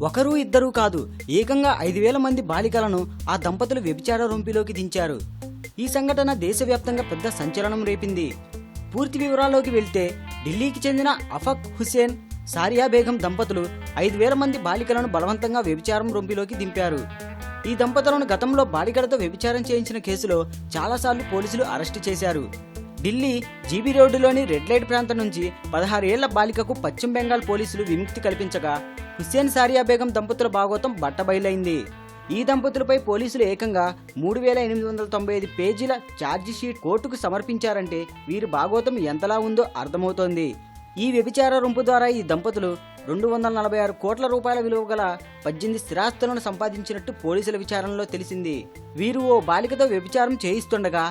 ఒకరు ఇద్దరు కాదు, ఏకంగా 5,000 మంది బాలికలను ఆ దంపతులు వ్యభిచార రొంపిలోకి దించారు. ఈ సంఘటన దేశవ్యాప్తంగా పెద్ద సంచలనం రేపింది. పూర్తి వివరాల్లోకి వెళ్తే, ఢిల్లీకి చెందిన అఫక్ హుస్సేన్, సారియా బేగం దంపతులు 5,000 మంది బాలికలను బలవంతంగా వ్యభిచారం రొంపిలోకి దింపారు. ఈ దంపతులను గతంలో బాలికలతో వ్యభిచారం చేయించిన కేసులో చాలాసార్లు పోలీసులు అరెస్టు చేశారు. ఢిల్లీ జీబీ రోడ్డులోని రెడ్ లైట్ ప్రాంతం నుంచి 16 ఏళ్ల బాలికకు పశ్చిమ బెంగాల్ పోలీసులు విముక్తి కల్పించగా, హుస్సేన్ సారియా బేగం దంపతుల భాగోతం బట్టబయలైంది. ఈ దంపతులపై పోలీసులు ఏకంగా 3,895 పేజీల ఛార్జీ షీట్ కోర్టుకు సమర్పించారంటే వీరి భాగోతం ఎంతలా ఉందో అర్థమవుతోంది. ఈ వ్యభిచార రొంపు ద్వారా ఈ దంపతులు 246 కోట్ల రూపాయల విలువ గల 18 స్థిరాస్తులను సంపాదించినట్టు పోలీసుల విచారణలో తెలిసింది. వీరు ఓ బాలికతో వ్యభిచారం చేయిస్తుండగా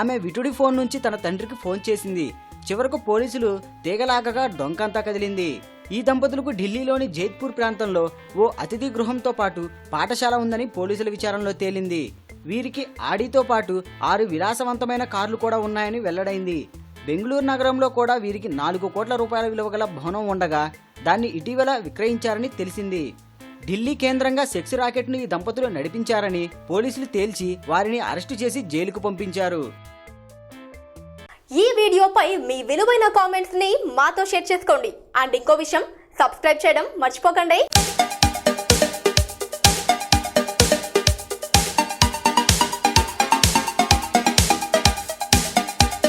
ఆమె విటుడి ఫోన్ నుంచి తన తండ్రికి ఫోన్ చేసింది. చివరకు పోలీసులు తీగలాగగా డొంకంతా కదిలింది. ఈ దంపతులకు ఢిల్లీలోని జైత్పూర్ ప్రాంతంలో ఓ అతిథి గృహంతో పాటు పాఠశాల ఉందని పోలీసుల విచారణలో తేలింది. వీరికి ఆడితో పాటు 6 విలాసవంతమైన కార్లు కూడా ఉన్నాయని వెల్లడైంది. బెంగళూరు నగరంలో కూడా వీరికి 4 కోట్ల రూపాయల విలువ గల భవనం ఉండగా దాన్ని ఇటీవల విక్రయించారని తెలిసింది. ఢిల్లీ కేంద్రంగా సెక్స్ రాకెట్ను ఈ దంపతులు నడిపించారని పోలీసులు తేల్చి వారిని అరెస్టు చేసి జైలుకు పంపించారు. ఈ వీడియోపై మీ విలువైన కామెంట్స్ ని మాతో షేర్ చేసుకోండి. అండ్ ఇంకో విషయం, సబ్స్క్రైబ్ చేయడం మర్చిపోకండి.